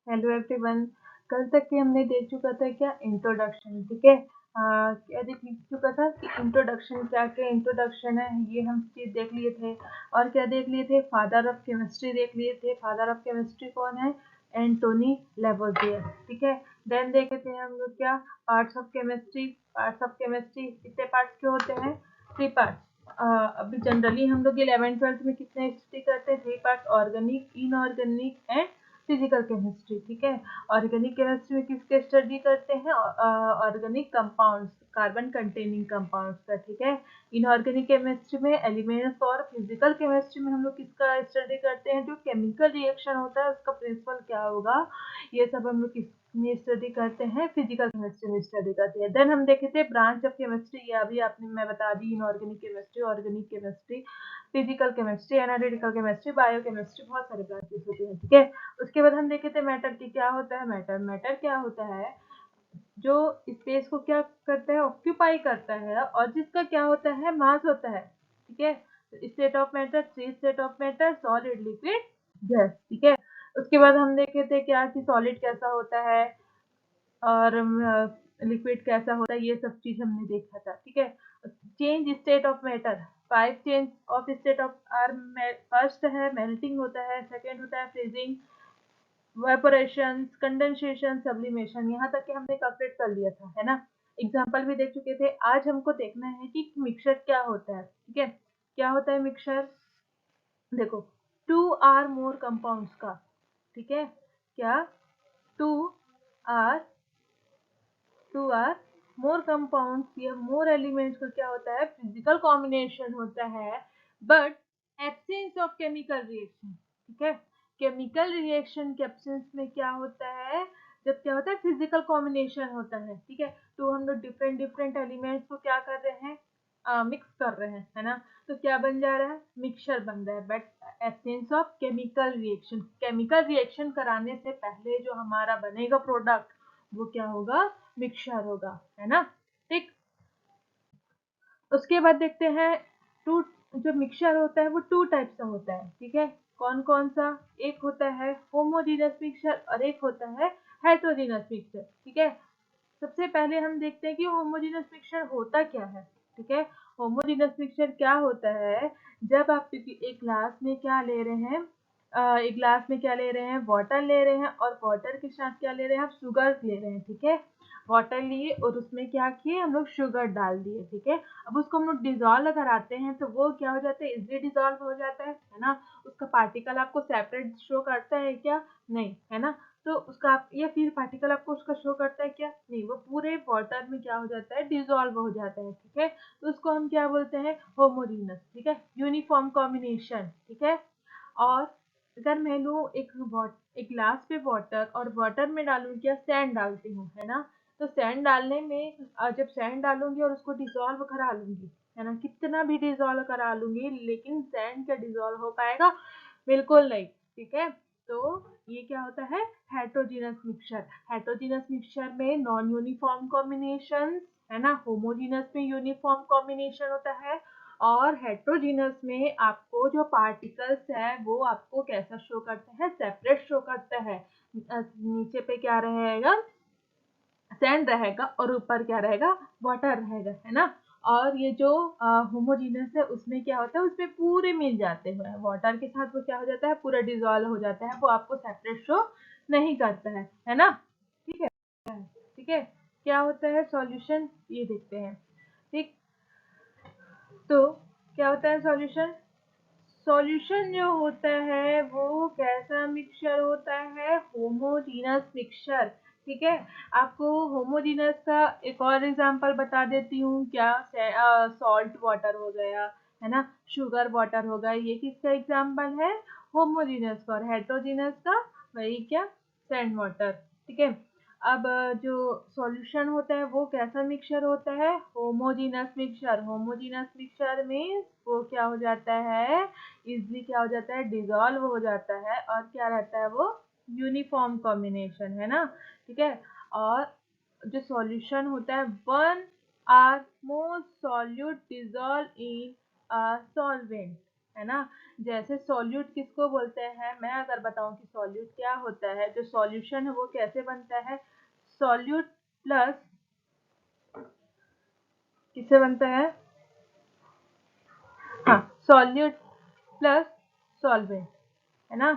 Hello everyone. कल तक के हमने देख चुका था क्या इंट्रोडक्शन, ठीक है। क्या देख चुका था कि इंट्रोडक्शन क्या क्या इंट्रोडक्शन है, ये हम चीज देख लिए थे। और क्या देख लिए थे, फादर ऑफ केमिस्ट्री देख लिए थे। फादर ऑफ केमिस्ट्री कौन है? एंटोनी लेवोजियर, ठीक है। देन देखे थे हम लोग क्या, parts of chemistry. Parts of chemistry कितने पार्ट्स के होते हैं? 3 पार्ट्स। अभी जनरली हम लोग 11th-12th में कितने स्टडी करते हैं? 3 parts, organic, inorganic and physical chemistry, ठीक है। ऑर्गेनिक केमिस्ट्री में किसके स्टडी करते हैं? Organic compounds, carbon containing compounds का, ठीक है। इनऑर्गेनिक केमिस्ट्री में एलिमेंट्स, और फिजिकल केमिस्ट्री में हम लोग किसका स्टडी करते हैं? जो केमिकल रिएक्शन होता है उसका प्रिंसिपल क्या होगा, ये सब हम लोग किसमें स्टडी करते हैं? फिजिकल केमिस्ट्री में स्टडी करते हैं। देन हम देखे थे ब्रांच ऑफ केमिस्ट्री, ये अभी आपने मैं बता दी, inorganic chemistry, organic chemistry, physical chemistry, analytical chemistry, biochemistry, बहुत सारे ब्रांचेस होते हैं, ठीक है। उसके बाद हम देखे थे मैटर की क्या होता है। मैटर मैटर क्या होता है? जो स्पेस को क्या करता है? ऑक्यूपाई करता है, और जिसका क्या होता है? मास होता है, ठीक है। State of matter, 3 state of matter, solid, liquid, gas, ठीक है। उसके बाद हम देखे थे क्या कि सॉलिड कैसा होता है और लिक्विड कैसा होता है, ये सब चीज हमने देखा था, ठीक है। Change state of matter, 5 change of state of आर। फर्स्ट है मेल्टिंग होता है, सेकेंड होता है फ्रीजिंग, वेपोरेशन, कंडेंसेशन, सब्लिमेशन। यहाँ तक कि हमने कंप्लीट कर लिया था, है ना। एग्जाम्पल भी देख चुके थे। आज हमको देखना है कि मिक्सचर क्या होता है, ठीक है। क्या होता है मिक्सचर? देखो, 2 आर मोर कंपाउंड्स का, ठीक है। क्या? 2 आर 2 आर मोर कंपाउंड्स या मोर एलिमेंट्स का क्या होता है? फिजिकल कॉम्बिनेशन होता है, but absence of chemical reaction, ठीक है। केमिकल रिएक्शन के एब्सेंस में क्या होता है? जब क्या होता है? फिजिकल कॉम्बिनेशन होता है, ठीक है। तो हम लोग डिफरेंट डिफरेंट एलिमेंट्स को क्या कर रहे हैं? मिक्स कर रहे हैं, है ना। तो क्या बन जा रहा है? मिक्सचर बन रहा है, but absence of chemical reaction. Chemical reaction कराने से पहले जो हमारा बनेगा प्रोडक्ट, वो क्या होगा? मिक्सचर होगा, है ना। ठीक। उसके बाद देखते हैं, टू जो मिक्सचर होता है वो 2 टाइप का होता है, ठीक है। कौन कौन सा? एक होता है होमोजेनस मिक्सचर और एक होता है हेटेरोजेनस मिक्सचर, ठीक है। सबसे पहले हम देखते हैं कि होमोजेनस मिक्सचर होता क्या है, ठीक है। होमोजेनस मिक्सचर क्या होता है? जब आप एक ग्लास में क्या ले रहे हैं, एक ग्लास में क्या ले रहे हैं? वाटर ले रहे हैं, और वाटर के साथ क्या ले रहे हैं? आप शुगर ले रहे हैं, ठीक है। वाटर लिए और उसमें क्या किए हम लोग? शुगर डाल दिए, ठीक है। अब उसको हम लोग डिजोल्व कराते हैं तो वो क्या हो जाता है? इजीली डिजोल्व हो जाता है ना। उसका पार्टिकल आपको सेपरेट शो करता है क्या? नहीं, है ना। तो उसका आप या फिर पार्टिकल आपको उसका शो करता है क्या? नहीं, वो पूरे वाटर में क्या हो जाता है? डिजोल्व हो जाता है, ठीक है। तो उसको हम क्या बोलते हैं? होमोजेनस, ठीक है, यूनिफॉर्म कॉम्बिनेशन, ठीक है। और अगर मैं लूँ एक ग्लास पे वाटर, और वाटर में डालूँ क्या? सैंड डालती हूँ, है ना। तो सैंड डालने में जब सैंड डालूंगी और उसको डिजोल्व करा लूंगी, है ना, कितना भी डिजोल्व करा लूंगी, लेकिन सैंड क्या डिजोल्व हो पाएगा? बिल्कुल नहीं, ठीक है। तो ये क्या होता है? Heterogeneous mixture. हेटेरोजेनस मिक्सचर में नॉन यूनिफॉर्म कॉम्बिनेशन, है ना। होमोजेनस में यूनिफॉर्म कॉम्बिनेशन होता है, और हेटेरोजेनस में आपको जो पार्टिकल्स है वो आपको कैसा शो करता है? सेपरेट शो करता है। नीचे पे क्या रहेगा? सैंड रहेगा, और ऊपर क्या रहेगा? वाटर रहेगा, है ना। और ये जो होमोजेनस है उसमें क्या होता है? उसमें पूरे मिल जाते हैं वाटर के साथ, वो क्या हो जाता है? पूरा डिजोल्व हो जाता है, वो आपको सेपरेट शो नहीं करता है ना। ठीक है, ठीक है। क्या होता है सॉल्यूशन, ये देखते हैं, ठीक। तो क्या होता है सॉल्यूशन? सॉल्यूशन जो होता है वो कैसा मिक्सचर होता है? होमोजेनस मिक्सचर, ठीक है। आपको होमोजेनस का एक और एग्जांपल बता देती हूँ, क्या? सॉल्ट वाटर हो गया, है ना, शुगर वाटर हो गया, ये किसका एग्जांपल है? होमोजेनस का। और हेटेरोजेनस का वही क्या? सैंड वाटर, ठीक है। अब जो सॉल्यूशन होता है वो कैसा मिक्सचर होता है? Homogeneous mixture. होमोजेनस मिक्सचर में वो क्या हो जाता है? इजली क्या हो जाता है? डिजोल्व हो जाता है, और क्या रहता है वो? यूनिफॉर्म कॉम्बिनेशन, है ना, ठीक है। और जो सॉल्यूशन होता है, one or more solute dissolve in solvent, है ना। जैसे सॉल्यूट किसको बोलते हैं, मैं अगर बताऊं कि सॉल्यूट क्या होता है, जो सॉल्यूशन है वो कैसे बनता है, सॉल्यूट प्लस किससे बनता है, हाँ, सॉल्यूट प्लस सॉल्वेंट, है ना।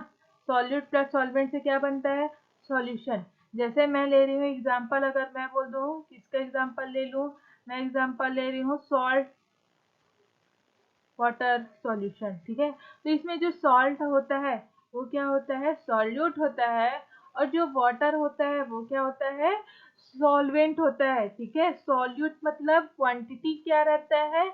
सॉल्यूट प्लस सॉल्वेंट से क्या बनता है, सॉल्यूशन। जैसे मैं ले रही हूँ एग्जांपल, अगर मैं बोल दूँ किसका एग्जांपल ले लूँ, मैं एग्जांपल ले रही हूँ सॉल्ट वाटर सॉल्यूशन, ठीक है। तो इसमें जो सॉल्ट होता है वो क्या होता है, सॉल्यूट होता है, और जो वाटर होता है वो क्या होता है, सॉल्वेंट होता है, ठीक है। सॉल्यूट मतलब क्वांटिटी क्या रहता है,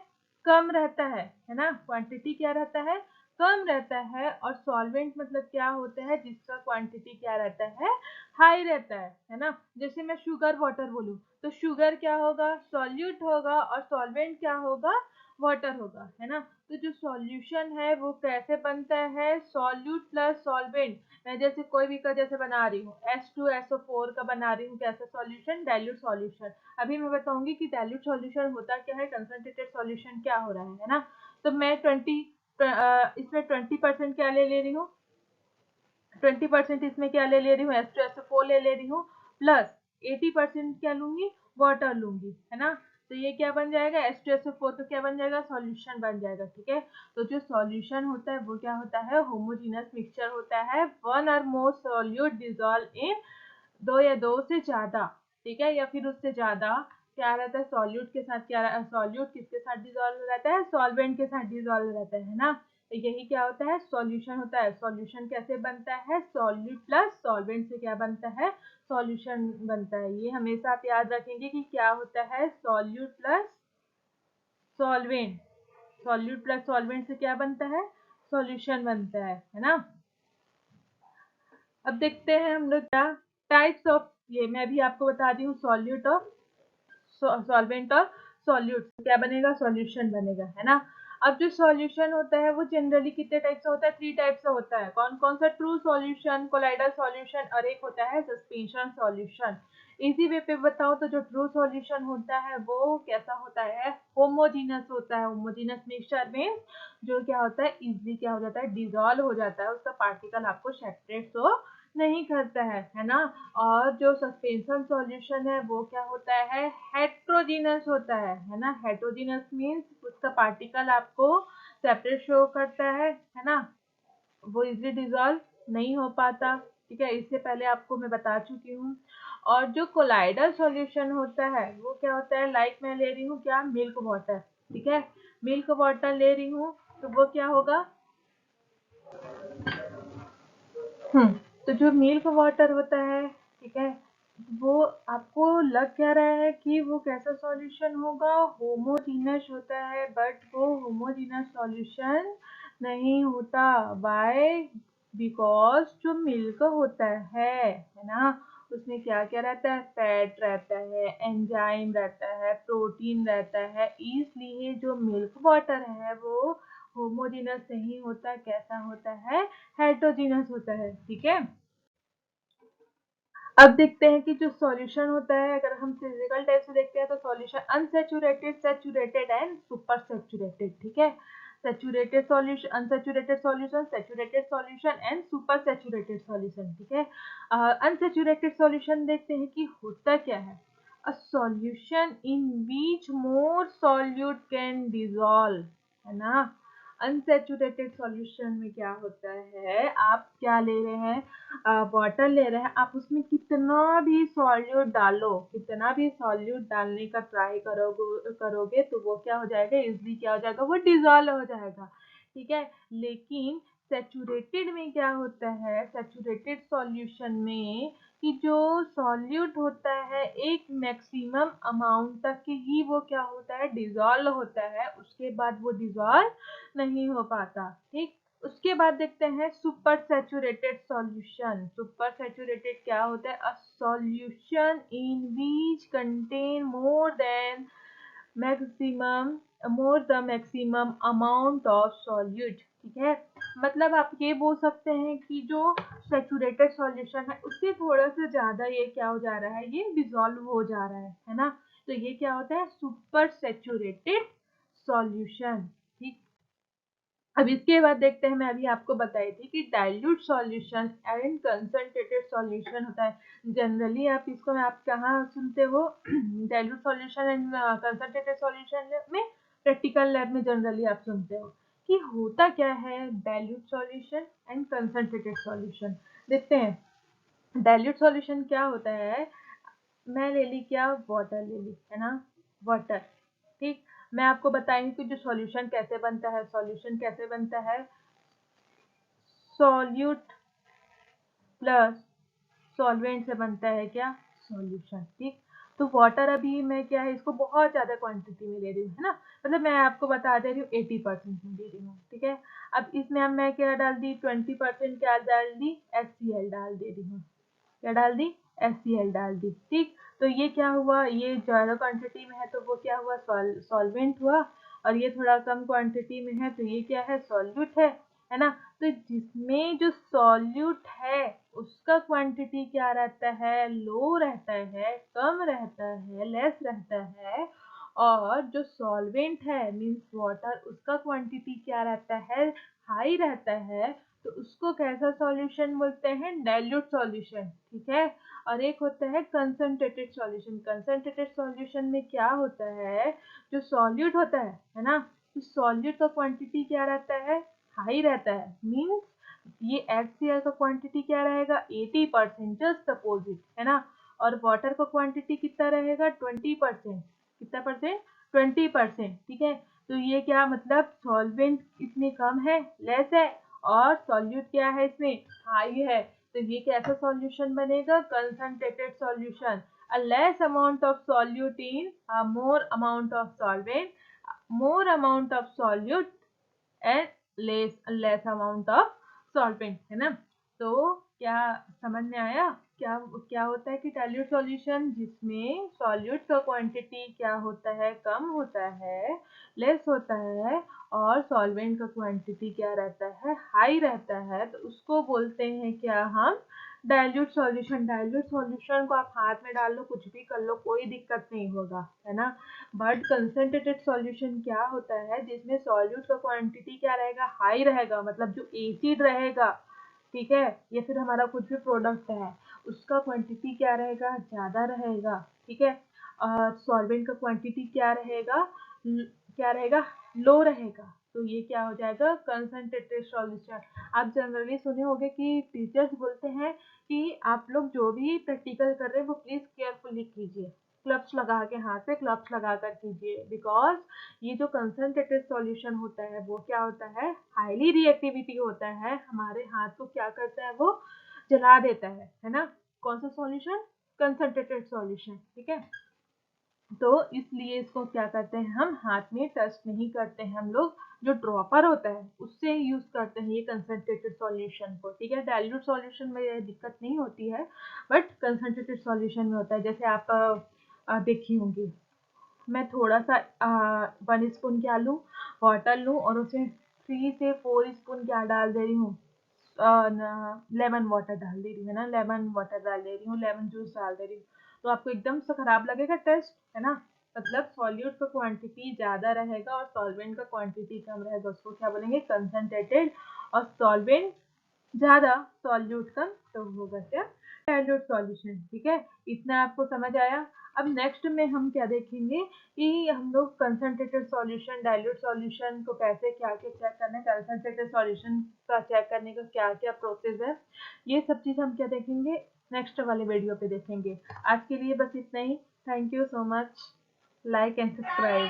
कम रहता है ना, क्वांटिटी क्या रहता है, कम रहता है। और सॉल्वेंट मतलब क्या होता है, जिसका क्वांटिटी क्या रहता है, हाई रहता है ना। जैसे मैं शुगर वाटर बोलूँ तो शुगर क्या होगा, सॉल्यूट होगा, और सॉल्वेंट क्या होगा, वाटर होगा, है ना। तो जो सॉल्यूशन है वो कैसे बनता है, सॉल्यूट प्लस सॉल्वेंट। मैं जैसे कोई भी का जैसे बना रही हूँ H2SO4 का बना रही हूँ, कैसा सॉल्यूशन, डाइल्यूट सॉल्यूशन। अभी मैं बताऊंगी कि डाइल्यूट सॉल्यूशन होता क्या है, कंसंट्रेटेड सॉल्यूशन क्या हो रहा है ना। तो मैं इसमें 20% क्या ले रही हूँ, 20% इसमें क्या ले रही हूँ, H2SO4 ले रही हूँ, प्लस 80% क्या लूंगी, वाटर लूंगी, है ना। तो ये क्या बन जाएगा, H2SO4 तो क्या बन जाएगा, सॉल्यूशन बन जाएगा, ठीक है। तो जो सॉल्यूशन होता है वो क्या होता है, होमोजेनस मिक्सचर होता है, वन और मोर सॉल्यूट डिजॉल्व इन, दो या दो से ज्यादा, ठीक है, या फिर उससे ज्यादा क्या रहता है, सॉल्यूट के साथ क्या, सॉल्यूट किसके साथ डिजॉल्व रहता है, सॉल्वेंट के साथ डिजॉल्व रहता है ना। तो यही क्या होता है, सॉल्यूशन होता है। सॉल्यूशन कैसे बनता है, सॉल्यूट प्लस सॉल्वेंट से क्या बनता है, सॉल्यूशन बनता है। ये हमेशा आप याद रखेंगे कि क्या होता है, solute plus solvent, solute plus solvent से क्या बनता है, सॉल्यूशन बनता है ना। अब देखते हैं हम लोग क्या टाइप्स ऑफ, ये मैं भी आपको बता दी हूँ, सॉल्यूट और सॉल्वेंट और सॉल्यूट क्या बनेगा, सॉल्यूशन बनेगा, है ना। अब जो सॉल्यूशन होता है वो जनरली कितने टाइप से होता है, 3 टाइप से होता है। कौन कौन सा, ट्रू सॉल्यूशन, कोलाइडल सॉल्यूशन, और एक होता है सस्पेंशन सॉल्यूशन। इजी वे पे बताओ तो जो ट्रू सॉल्यूशन होता है वो कैसा होता है, होमोजेनस होता है। होमोजेनस मिक्सचर में जो क्या होता है, इजीली क्या हो जाता है, डिजॉल्व हो जाता है, उसका पार्टिकल आपको सेपरेट तो नहीं करता है ना। और जो सस्पेंशन सॉल्यूशन है वो क्या होता है, हेट्रोजीनस होता है ना। हेट्रोजीनस मींस उसका पार्टिकल आपको सेपरेट शो करता है ना, वो इजीली डिजॉल्व नहीं हो पाता, ठीक है। इससे पहले आपको मैं बता चुकी हूँ। और जो कोलाइडल सॉल्यूशन होता है वो क्या होता है, लाइक मैं ले रही हूँ क्या, मिल्क वाटर, ठीक है, मिल्क वाटर ले रही हूँ, तो वो क्या होगा, हम्म, तो जो मिल्क वाटर होता है, ठीक है, वो आपको लग क्या रहा है कि वो कैसा सॉल्यूशन होगा, होमोजीनस होता है, बट वो होमोजीनस सॉल्यूशन नहीं होता। व्हाई, बिकॉज जो मिल्क होता है ना, उसमें क्या क्या रहता है, फैट रहता है, एंजाइम रहता है, प्रोटीन रहता है, इसलिए जो मिल्क वाटर है वो होमोजेनस नहीं होता, कैसा होता है, हेटेरोजीनस होता है, ठीक है। अब देखते हैं कि जो सॉल्यूशन होता है, अगर हम फिजिकल टाइप से देखते हैं तो solution unsaturated, saturated and super saturated, ठीक है। Saturated solution, unsaturated solution, saturated solution and super saturated solution, ठीक है। अनसैचुरेटेड सॉल्यूशन देखते हैं कि होता क्या है, a solution in which more solute can dissolve, है ना। अनसैचुरेटेड सॉल्यूशन में क्या होता है, आप क्या ले रहे हैं, वाटर ले रहे हैं, आप उसमें कितना भी सॉल्यूट डालो, कितना भी सॉल्यूट डालने का ट्राई करोगे तो वो क्या हो जाएगा, इजली क्या हो जाएगा, वो डिजॉल्व हो जाएगा, ठीक है। लेकिन सैचुरेटेड में क्या होता है, सैचुरेटेड सॉल्यूशन में कि जो सॉल्यूट होता है एक मैक्सिमम अमाउंट तक ही वो क्या होता है, डिजॉल्व होता है, उसके बाद वो डिजॉल्व नहीं हो पाता, ठीक। उसके बाद देखते हैं super saturated solution. Super saturated क्या होता है, a solution in which contain maximum more the maximum amount of solute, ठीक है। मतलब आप ये बोल सकते हैं कि जो सैचुरेटेड सॉल्यूशन है उससे थोड़ा सा ज्यादा ये क्या हो जा रहा है, ये डिसॉल्व हो जा रहा है ना। तो ये क्या होता है, सुपर सैचुरेटेड सॉल्यूशन, ठीक। अब इसके बाद देखते हैं, मैं अभी आपको बताई थी कि dilute solution and concentrated solution होता है। जनरली आप इसको आप कहाँ सुनते हो dilute solution and concentrated solution में, प्रैक्टिकल लैब में जनरली आप सुनते हो कि होता क्या है dilute solution and concentrated solution. देखते हैं डाइल्यूट सॉल्यूशन क्या होता है। मैं ले ली क्या, वाटर ले ली, है ना, वाटर। ठीक, मैं आपको बताएंगी कि जो सॉल्यूशन कैसे बनता है। सॉल्यूशन कैसे बनता है, सॉल्यूट प्लस सॉल्वेंट से बनता है क्या, सॉल्यूशन। ठीक, तो वाटर अभी मैं क्या है इसको बहुत ज़्यादा क्वांटिटी में ले रही हूँ, है ना, मतलब मैं आपको बता दे रही हूँ 80% में दे रही हूँ। ठीक है, अब इसमें अब मैं क्या डाल दी, 20% क्या डाल दी, HCl डाल दे रही हूँ। क्या डाल दी, HCl डाल दी। ठीक, तो ये क्या हुआ, ये ज़्यादा क्वांटिटी में है तो वो क्या हुआ, सॉल्वेंट हुआ, और ये थोड़ा कम क्वांटिटी में है तो ये क्या है, सॉल्यूट है ना। तो जिसमें जो सॉल्यूट है उसका क्वांटिटी क्या रहता है, लो रहता है, कम रहता है, लेस रहता है। और जो सॉल्वेंट है मीन्स वाटर, उसका क्वांटिटी क्या रहता है, हाई रहता है। तो उसको कैसा सॉल्यूशन बोलते हैं, डाइल्यूट सॉल्यूशन। ठीक है, और एक होता है कंसंट्रेटेड सॉल्यूशन। कंसंट्रेटेड सॉल्यूशन में क्या होता है, जो सॉल्यूट होता है ना, तो सॉल्यूट का क्वांटिटी क्या रहता है, हाई रहता है। मीन्स ये HCl का क्वांटिटी क्या रहेगा, 80%, जस्ट अपोजिट, है ना। और वाटर का क्वांटिटी कितना रहेगा, 20%। कितना परसेंट, 20%। ठीक है, तो ये क्या मतलब, सॉल्वेंट इसमें कम है, लेस है, और सॉल्यूट क्या है इसमें, हाई है। तो ये कैसा सॉल्यूशन बनेगा, concentrated solution. a less amount of solute in a more amount of solvent, more amount of solute and less amount of solvent, है ना। तो क्या समझ में आया, क्या क्या होता है कि डाइल्यूट सॉल्यूशन जिसमें सॉल्यूट का क्वांटिटी क्या होता है, कम होता है, लेस होता है, और सॉल्वेंट का क्वांटिटी क्या रहता है, हाई रहता है, तो उसको बोलते हैं क्या हम, डाइल्यूट सॉल्यूशन। डाइल्यूट सॉल्यूशन को आप हाथ में डाल लो, कुछ भी कर लो, कोई दिक्कत नहीं होगा, है ना। बट कंसंट्रेटेड सॉल्यूशन क्या होता है, जिसमें सॉल्यूट का क्वांटिटी क्या रहेगा, हाई रहेगा, मतलब जो एसिड रहेगा, ठीक है, या फिर हमारा कुछ भी प्रोडक्ट है उसका क्वांटिटी क्या रहेगा, ज़्यादा रहेगा। ठीक है, और सॉल्वेंट का क्वांटिटी क्या रहेगा, क्या रहेगा, लो रहेगा। तो ये क्या हो जाएगा, कंसंट्रेटेड सॉल्यूशन। आप जनरली सुने होंगे कि टीचर्स बोलते हैं कि आप लोग जो भी प्रैक्टिकल कर रहे हैं वो प्लीज़ केयरफुली कीजिए, क्लब्स लगा के, हाथ पे क्लब्स लगा कर कीजिए, बिकॉज ये जो कंसंट्रेटेड सॉल्यूशन होता है वो क्या होता है, हाईली रिएक्टिविटी होता है, हमारे हाथ को क्या करता है, वो जला देता है ना। कौन सा सॉल्यूशन, कंसंट्रेटेड सॉल्यूशन। ठीक है, तो इसलिए इसको क्या करते हैं, हम हाथ में टच नहीं करते हैं, हम लोग जो ड्रॉपर होता है उससे यूज करते हैं ये कंसंट्रेटेड सॉल्यूशन को। ठीक है, डाइल्यूट सॉल्यूशन में ये दिक्कत नहीं होती है, बट कंसंट्रेटेड सॉल्यूशन में होता है। जैसे आप देखी होंगी, मैं थोड़ा सा 1 स्पून क्या लूँ, वाटर लूँ, और उसमें 3 से 4 स्पून क्या डाल दे रही हूँ, लेमन वाटर डाल दे रही हूँ, है ना, लेमन वाटर डाल दे रही हूँ, लेमन जूस डाल दे रही हूँ। तो आपको एकदम से खराब लगेगा टेस्ट, है ना। मतलब सॉल्यूट का क्वांटिटी ज़्यादा रहेगा और सॉल्वेंट का क्वांटिटी कम रहेगा, उसको क्या बोलेंगे, कंसंट्रेटेड। और सॉल्वेंट ज़्यादा, सॉल्यूट कम, तो होगा क्या, डाइल्यूट सॉल्यूशन। ठीक है, इतना आपको समझ आया। अब नेक्स्ट में हम क्या देखेंगे कि हम लोग कंसंट्रेटेड सॉल्यूशन, डाइल्यूट सॉल्यूशन को कैसे क्या क्या चेक करना है, कंसंट्रेटेड सॉल्यूशन का चेक करने का क्या क्या प्रोसेस है, ये सब चीज़ हम क्या देखेंगे, नेक्स्ट वाले वीडियो पे देखेंगे। आज के लिए बस इतना ही। Thank you so much, like and subscribe.